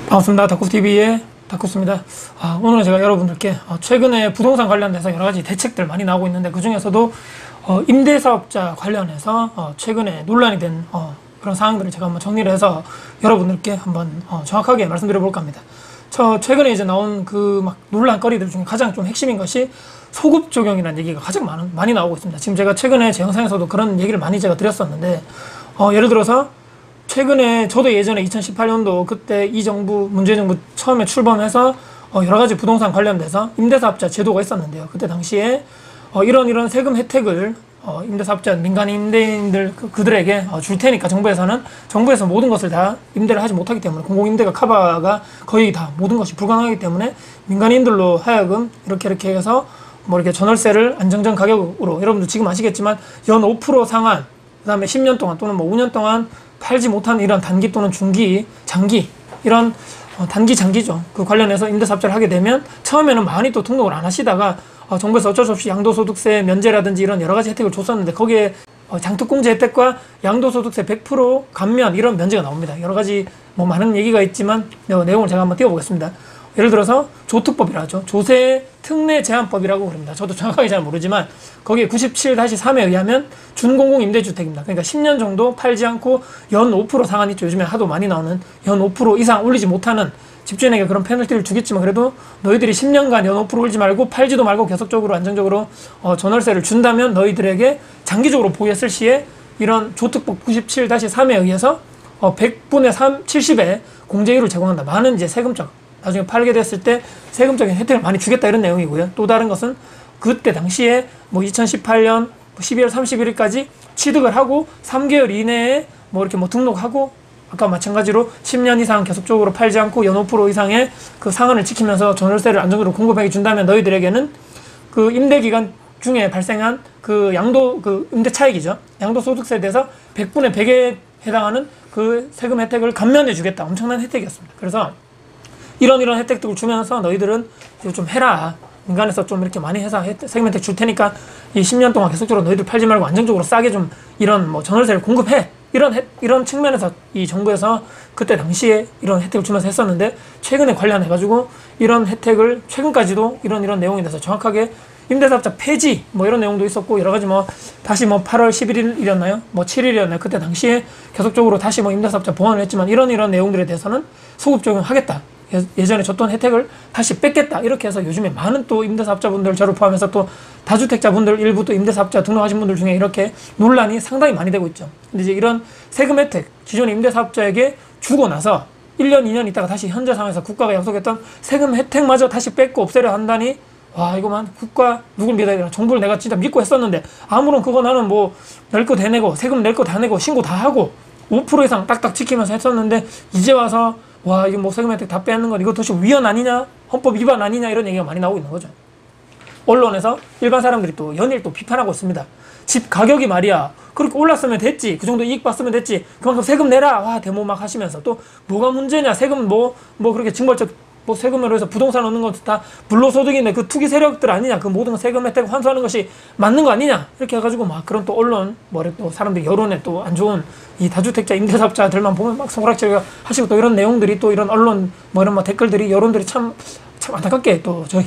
반갑습니다. 다쿠TV의 다쿠스입니다. 오늘은 제가 여러분들께 최근에 부동산 관련돼서 여러가지 대책들 많이 나오고 있는데, 그 중에서도 임대사업자 관련해서 최근에 논란이 된 그런 사항들을 제가 한번 정리를 해서 여러분들께 한번 정확하게 말씀드려 볼까 합니다. 최근에 이제 나온 그 막 논란거리들 중에 가장 좀 핵심인 것이 소급 적용이라는 얘기가 가장 많이 나오고 있습니다. 지금 제가 최근에 제 영상에서도 그런 얘기를 많이 제가 드렸었는데, 예를 들어서 최근에 저도 예전에 2018년도 그때 이 정부, 문재인 정부 처음에 출범해서 여러 가지 부동산 관련돼서 임대사업자 제도가 있었는데요. 그때 당시에 이런 세금 혜택을 임대사업자, 민간 임대인들 그들에게 줄 테니까 정부에서 모든 것을 다 임대를 하지 못하기 때문에, 공공임대가 커버가 거의 다 모든 것이 불가능하기 때문에 민간인들로 하여금 이렇게 해서 뭐 이렇게 전월세를 안정적 가격으로, 여러분들 지금 아시겠지만 연 5% 상한, 그 다음에 10년 동안 또는 뭐 5년 동안 팔지 못한 이런 단기 또는 중기, 장기, 이런 단기, 장기죠. 그 관련해서 임대사업자를 하게 되면 처음에는 많이 또 등록을 안 하시다가 정부에서 어쩔 수 없이 양도소득세 면제라든지 이런 여러 가지 혜택을 줬었는데, 거기에 장특공제 혜택과 양도소득세 100% 감면, 이런 면제가 나옵니다. 여러 가지 뭐 많은 얘기가 있지만 내용을 제가 한번 띄워보겠습니다. 예를 들어서 조특법이라 하죠. 조세 특례 제한법이라고 그럽니다. 저도 정확하게 잘 모르지만 거기에 97-3에 의하면 준공공 임대주택입니다. 그러니까 10년 정도 팔지 않고 연 5% 상한 있죠. 요즘에 하도 많이 나오는 연 5% 이상 올리지 못하는, 집주인에게 그런 페널티를 주겠지만 그래도 너희들이 10년간 연 5% 올리지 말고 팔지도 말고 계속적으로 안정적으로 전월세를 준다면 너희들에게 장기적으로 보유했을 시에 이런 조특법 97-3에 의해서 100분의 70의 공제율을 제공한다. 많은 이제 세금적, 나중에 팔게 됐을 때 세금적인 혜택을 많이 주겠다, 이런 내용이고요. 또 다른 것은 그때 당시에 뭐 2018년 12월 31일까지 취득을 하고 3개월 이내에 뭐 이렇게 뭐 등록하고, 아까 마찬가지로 10년 이상 계속적으로 팔지 않고 연 5% 이상의 그 상한을 지키면서 전월세를 안정적으로 공급해 준다면 너희들에게는 그 임대 기간 중에 발생한 그 임대 차익이죠. 양도소득세에 대해서 100분의 100에 해당하는 그 세금 혜택을 감면해 주겠다. 엄청난 혜택이었습니다. 그래서 이런 혜택들을 주면서 너희들은 이거 좀 해라. 민간에서 좀 이렇게 많이 해서 세금 혜택 줄 테니까 이 10년 동안 계속적으로 너희들 팔지 말고 안정적으로 싸게 좀 이런 뭐 전월세를 공급해. 이런 측면에서 이 정부에서 그때 당시에 이런 혜택을 주면서 했었는데, 최근에 관련해가지고 이런 혜택을 최근까지도 이런 내용에 대해서 정확하게 임대사업자 폐지 뭐 이런 내용도 있었고, 여러 가지 뭐 다시 뭐 8월 11일이었나요? 뭐 7일이었나요? 그때 당시에 계속적으로 다시 뭐 임대사업자 보완을 했지만 이런 내용들에 대해서는 소급 적용하겠다. 예전에 줬던 혜택을 다시 뺏겠다. 이렇게 해서 요즘에 많은 또 임대사업자분들, 저를 포함해서 또 다주택자분들, 일부 또 임대사업자 등록하신 분들 중에 이렇게 논란이 상당히 많이 되고 있죠. 근데 이제 이런 세금 혜택, 기존의 임대사업자에게 주고 나서 1년, 2년 있다가 다시 현재 상황에서 국가가 약속했던 세금 혜택마저 다시 뺏고 없애려 한다니, 와, 이거만 국가 누굴 믿어야 되나, 정부를 내가 진짜 믿고 했었는데 아무런 그거 나는 뭐 낼 거 다 내고 세금 낼 거 다 내고 신고 다 하고 5% 이상 딱딱 지키면서 했었는데, 이제 와서 와, 이거 뭐 세금 혜택 다 빼앗는 건 이거 도대체 위헌 아니냐, 헌법 위반 아니냐, 이런 얘기가 많이 나오고 있는 거죠. 언론에서 일반 사람들이 또 연일 또 비판하고 있습니다. 집 가격이 말이야 그렇게 올랐으면 됐지, 그 정도 이익 봤으면 됐지, 그만큼 세금 내라, 와, 데모 막 하시면서 또 뭐가 문제냐, 세금 뭐 그렇게 징벌적 뭐 세금으로 해서 부동산 얻는 것도 다 불로소득인데 그 투기 세력들 아니냐, 그 모든 세금 혜택 환수하는 것이 맞는 거 아니냐, 이렇게 해가지고 막 그런 또 언론, 또 사람들이 여론에 또 안 좋은 이 다주택자 임대사업자들만 보면 막 손가락질 하시고, 또 이런 내용들이, 또 이런 언론 이런 댓글들이, 여론들이 참 안타깝게 또 저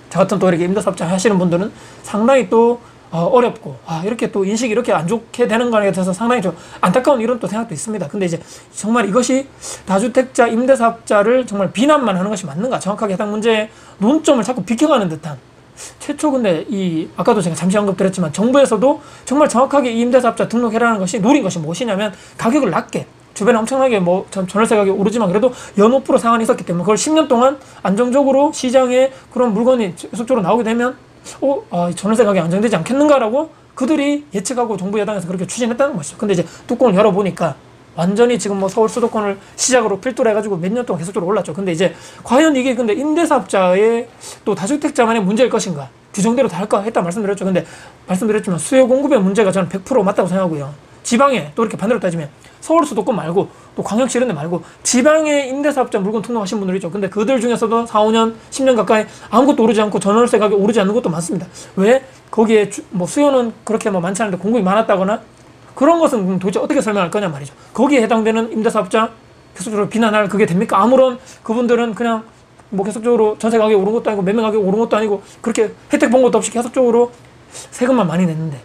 같은 또 이렇게 임대사업자 하시는 분들은 상당히 또 어렵고, 이렇게 또 인식이 이렇게 안 좋게 되는 거에 대해서 상당히 좀 안타까운 이런 또 생각도 있습니다. 근데 이제 정말 이것이 다주택자 임대사업자를 정말 비난만 하는 것이 맞는가, 정확하게 해당 문제의 논점을 자꾸 비켜가는 듯한, 최초 근데 아까도 제가 잠시 언급드렸지만 정부에서도 정말 정확하게 이 임대사업자 등록해라는 것이 노린 것이 무엇이냐면, 가격을 낮게, 주변에 엄청나게 뭐 전월세 가격이 오르지만 그래도 연 5% 상한이 있었기 때문에 그걸 10년 동안 안정적으로 시장에 그런 물건이 계속적으로 나오게 되면 전월세 가격이 안정되지 않겠는가라고 그들이 예측하고 정부 여당에서 그렇게 추진했다는 것이죠. 근데 이제 뚜껑을 열어보니까 완전히 지금 뭐 서울 수도권을 시작으로 필두로 해가지고 몇 년 동안 계속적으로 올랐죠. 근데 이제 과연 이게 근데 임대사업자의 또 다주택자만의 문제일 것인가, 규정대로 다 할까 했다 말씀드렸죠. 근데 말씀드렸지만 수요 공급의 문제가 저는 100% 맞다고 생각하고요. 지방에 또 이렇게 반대로 따지면 서울 수도권 말고 또 광역시 이런 데 말고 지방에 임대사업자 물건 등록하신 분들이 있죠. 근데 그들 중에서도 4, 5년, 10년 가까이 아무것도 오르지 않고 전월세 가격이 오르지 않는 것도 많습니다. 왜? 거기에 뭐 수요는 그렇게 뭐 많지 않은데 공급이 많았다거나, 그런 것은 도대체 어떻게 설명할 거냐 말이죠. 거기에 해당되는 임대사업자 계속적으로 비난할 그게 됩니까? 아무런 그분들은 그냥 뭐 계속적으로 전세 가격이 오른 것도 아니고 매매 가격이 오른 것도 아니고 그렇게 혜택 본 것도 없이 계속적으로 세금만 많이 냈는데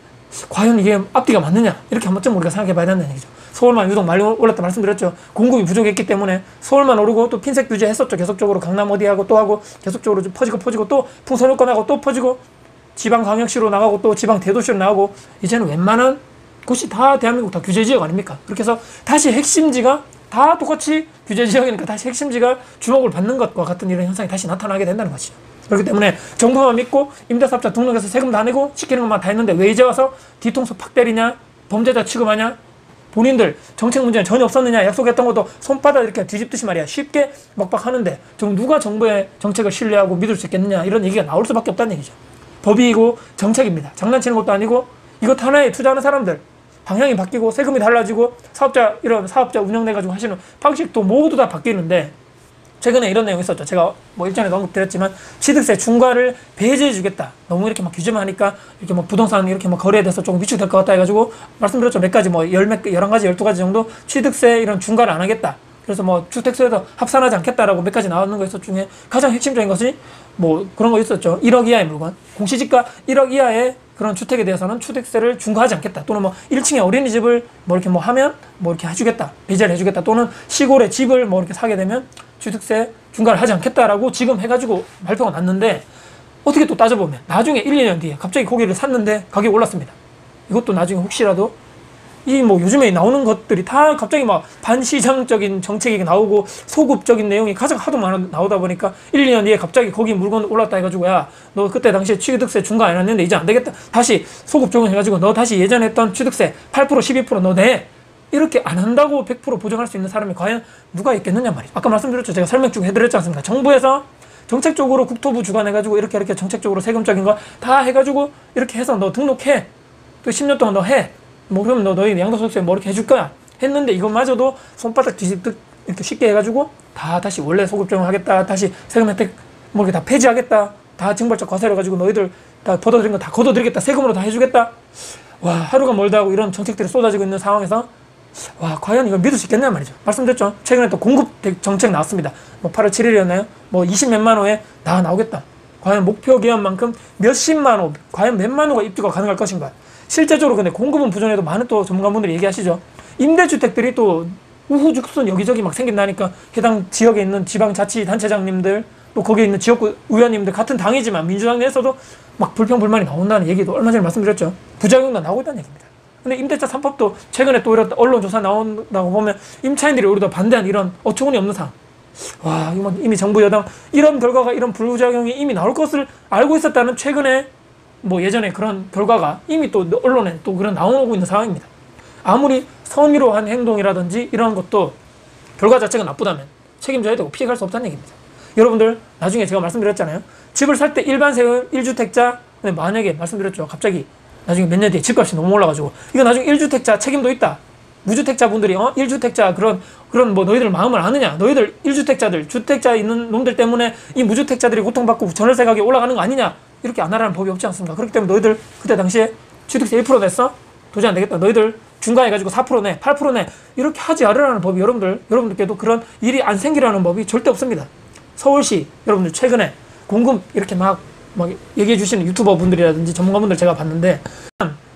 과연 이게 앞뒤가 맞느냐? 이렇게 한 번쯤 우리가 생각해 봐야 된다는 얘기죠. 서울만 유독 많이 올랐다 말씀드렸죠. 공급이 부족했기 때문에 서울만 오르고 또 핀셋 규제 했었죠. 계속적으로 강남 어디 하고 또 하고 계속적으로 퍼지고 또 풍선효과 나고 또 퍼지고 지방광역시로 나가고 또 지방 대도시로 나가고 이제는 웬만한 곳이 다 대한민국 다 규제 지역 아닙니까? 그렇게 해서 다시 핵심지가 다 똑같이 규제 지역이니까 다시 핵심지가 주목을 받는 것과 같은 이런 현상이 다시 나타나게 된다는 것이죠. 그렇기 때문에 정부만 믿고 임대사업자 등록해서 세금 다 내고 시키는 것만 다 했는데 왜 이제 와서 뒤통수 팍 때리냐? 범죄자 취급하냐? 본인들 정책 문제는 전혀 없었느냐? 약속했던 것도 손바닥 이렇게 뒤집듯이 말이야 쉽게 먹박하는데 지금 누가 정부의 정책을 신뢰하고 믿을 수 있겠느냐? 이런 얘기가 나올 수밖에 없다는 얘기죠. 법이고 정책입니다. 장난치는 것도 아니고 이것 하나에 투자하는 사람들 방향이 바뀌고 세금이 달라지고 이런 사업자 운영돼가지고 하시는 방식도 모두 다 바뀌는데 최근에 이런 내용이 있었죠. 제가 뭐 일전에도 언급드렸지만 취득세 중과를 배제해 주겠다. 너무 이렇게 막 규제만 하니까 이렇게 뭐 부동산 이렇게 뭐 거래에 대해서 조금 위축될 것 같다 해가지고 말씀드렸죠. 몇 가지 뭐 11가지 12가지 정도 취득세 이런 중과를 안 하겠다. 그래서 뭐 주택수에도 합산하지 않겠다라고 몇 가지 나오는 거 있었 중에 가장 핵심적인 것이 뭐 그런 거 있었죠. 1억 이하의 물건. 공시지가 1억 이하의 그런 주택에 대해서는 취득세를 중과하지 않겠다. 또는 뭐 1층에 어린이집을 뭐 이렇게 뭐 하면 뭐 이렇게 해주겠다. 배제를 해주겠다. 또는 시골에 집을 뭐 이렇게 사게 되면 취득세 중과를 하지 않겠다라고 지금 해가지고 발표가 났는데 어떻게 또 따져보면 나중에 1, 2년 뒤에 갑자기 고기를 샀는데 가격이 올랐습니다. 이것도 나중에 혹시라도 이 뭐 요즘에 나오는 것들이 다 갑자기 막 반시장적인 정책이 나오고 소급적인 내용이 가장 하도 많이 나오다 보니까 1, 2년 뒤에 갑자기 거기 물건 올랐다 해가지고 야 너 그때 당시에 취득세 중과 안 했는데 이제 안 되겠다. 다시 소급 적용해가지고 너 다시 예전에 했던 취득세 8% 12% 너 내. 이렇게 안 한다고 100% 보장할 수 있는 사람이 과연 누가 있겠느냐 말이죠. 아까 말씀드렸죠. 제가 설명 쭉 해드렸지 않습니까? 정부에서 정책적으로 국토부 주관해가지고 이렇게 정책적으로 세금적인 거 다 해가지고 이렇게 해서 너 등록해. 또 10년 동안 너 해. 뭐 그러면 너희 양도소득세 뭐 이렇게 해줄 거야 했는데 이것마저도 손바닥 뒤집듯 이렇게 쉽게 해가지고 다 다시 원래 소급 적용하겠다. 다시 세금 혜택 뭐 이렇게 다 폐지하겠다. 다 징벌적 과세를 가지고 너희들 다 걷어들인 거 다 걷어들이겠다. 세금으로 다 해주겠다. 와 하루가 멀다 하고 이런 정책들이 쏟아지고 있는 상황에서 와 과연 이걸 믿을 수 있겠냐 말이죠. 말씀드렸죠. 최근에 또 공급 정책 나왔습니다. 뭐 8월 7일이었나요? 뭐 20몇만 호에 다 나오겠다. 과연 목표 기한만큼 몇십만 호, 과연 몇만 호가 입주가 가능할 것인가. 실제적으로 근데 공급은 부족해도 많은 또 전문가분들이 얘기하시죠. 임대주택들이 또 우후죽순 여기저기 막 생긴다니까 해당 지역에 있는 지방자치단체장님들 또 거기에 있는 지역구 의원님들 같은 당이지만 민주당 내에서도 막 불평불만이 나온다는 얘기도 얼마 전에 말씀드렸죠. 부작용도 나오고 있다는 얘기입니다. 근데 임대차 3법도 최근에 또 이런 언론조사 나온다고 보면 임차인들이 오히려 더 반대한 이런 어처구니 없는 상황. 와 이미 정부 여당 이런 결과가 이런 부작용이 이미 나올 것을 알고 있었다는 최근에 뭐 예전에 그런 결과가 이미 또 언론에 또 그런 나오고 있는 상황입니다. 아무리 선의로 한 행동이라든지 이런 것도 결과 자체가 나쁘다면 책임져야 되고 피해갈 수 없다는 얘기입니다. 여러분들 나중에 제가 말씀드렸잖아요. 집을 살 때 일반 세금 1주택자 만약에 말씀드렸죠. 갑자기 나중에 몇 년 뒤에 집값이 너무 올라가지고 이거 나중에 1주택자 책임도 있다. 무주택자 분들이 1주택자 그런 뭐 너희들 마음을 아느냐. 너희들 1주택자들 주택자 있는 놈들 때문에 이 무주택자들이 고통받고 전월세 가격이 올라가는 거 아니냐. 이렇게 안 하라는 법이 없지 않습니까? 그렇기 때문에 너희들 그때 당시에 취득세 1% 냈어? 도저히 안 되겠다. 너희들 중과해가지고 4% 내, 8% 내. 이렇게 하지 않으라는 법이 여러분들께도 그런 일이 안 생기라는 법이 절대 없습니다. 서울시 여러분들 최근에 공급 이렇게 막 얘기해 주시는 유튜버 분들이라든지 전문가분들 제가 봤는데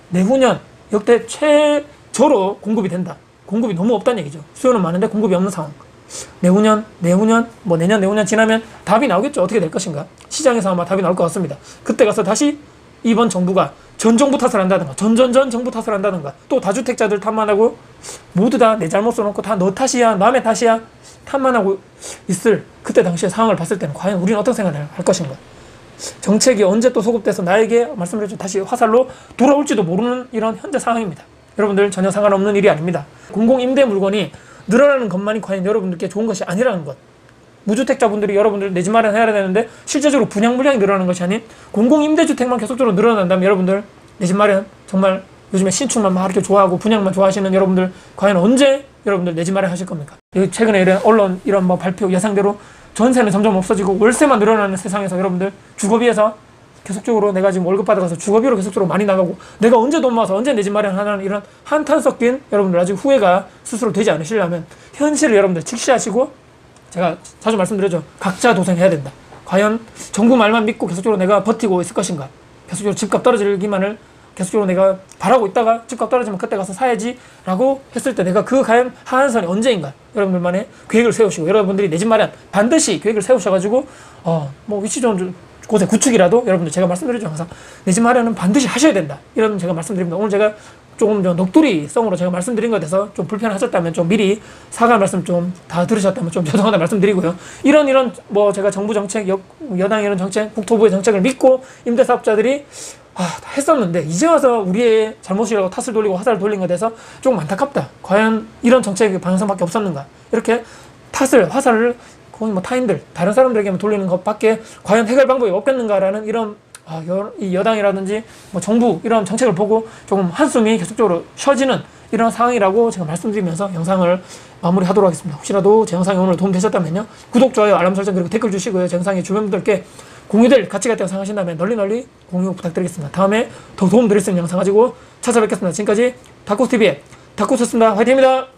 내후년 역대 최저로 공급이 된다. 공급이 너무 없다는 얘기죠. 수요는 많은데 공급이 없는 상황. 내후년, 뭐 내년 지나면 답이 나오겠죠. 어떻게 될 것인가. 시장에서 아마 답이 나올 것 같습니다. 그때 가서 다시 이번 정부가 전 정부 탓을 한다든가 전 정부 탓을 한다든가 또 다주택자들 탓만하고 모두 다 내 잘못 써놓고 다 너 탓이야 남의 탓이야 탓만하고 있을 그때 당시의 상황을 봤을 때는 과연 우리는 어떤 생각을 할 것인가. 정책이 언제 또 소급돼서 나에게 말씀드렸죠. 다시 화살로 돌아올지도 모르는 이런 현재 상황입니다. 여러분들 전혀 상관없는 일이 아닙니다. 공공임대 물건이 늘어나는 것만이 과연 여러분들께 좋은 것이 아니라는 것. 무주택자분들이 여러분들 내 집 마련해야 되는데 실제적으로 분양 물량이 늘어나는 것이 아닌 공공임대주택만 계속적으로 늘어난다면 여러분들 내 집 마련 정말 요즘에 신축만 막 이렇게 좋아하고 분양만 좋아하시는 여러분들 과연 언제 여러분들 내 집 마련 하실 겁니까? 최근에 이런 언론 이런 뭐 발표 예상대로 전세는 점점 없어지고 월세만 늘어나는 세상에서 여러분들 주거비에서 계속적으로 내가 지금 월급 받아가서 주거비로 계속적으로 많이 나가고 내가 언제 돈 모아서 언제 내 집 마련하는 이런 한탄 섞인 여러분들 아직 후회가 스스로 되지 않으시려면 현실을 여러분들 직시하시고 제가 자주 말씀드렸죠. 각자 도생해야 된다. 과연 정부 말만 믿고 계속적으로 내가 버티고 있을 것인가? 계속적으로 집값 떨어지기만을 계속적으로 내가 바라고 있다가 집값 떨어지면 그때 가서 사야지 라고 했을 때 내가 그 과연 하한선이 언제인가? 여러분들만의 계획을 세우시고 여러분들이 내 집 마련 반드시 계획을 세우셔가지고 뭐 위치 좋은 곳에 구축이라도 여러분들 제가 말씀드리죠. 항상 내 집 마련은 반드시 하셔야 된다. 이런 제가 말씀드립니다. 오늘 제가 조금 좀 녹두리성으로 제가 말씀드린 것에 대해서 좀 불편하셨다면 좀 미리 사과 말씀 좀 다 들으셨다면 좀 죄송하다 말씀드리고요. 이런 뭐 제가 정부 정책, 여당 이런 정책, 국토부의 정책을 믿고 임대사업자들이 다 했었는데 이제 와서 우리의 잘못이라고 탓을 돌리고 화살을 돌린 것에 대해서 조금 안타깝다. 과연 이런 정책의 방향성밖에 없었는가? 이렇게 화살을 거의 뭐 타인들, 다른 사람들에게만 돌리는 것밖에 과연 해결 방법이 없겠는가라는 이런 이 여당이라든지 뭐 정부 이런 정책을 보고 조금 한숨이 계속적으로 쉬어지는 이런 상황이라고 제가 말씀드리면서 영상을 마무리하도록 하겠습니다. 혹시라도 제 영상이 오늘 도움되셨다면요. 구독, 좋아요, 알람 설정 그리고 댓글 주시고요. 제 영상이 주변 분들께 공유될 가치가 있다고 생각하신다면 널리 공유 부탁드리겠습니다. 다음에 더 도움 드릴 수 있는 영상 가지고 찾아뵙겠습니다. 지금까지 다코스TV의 다코스였습니다. 화이팅입니다.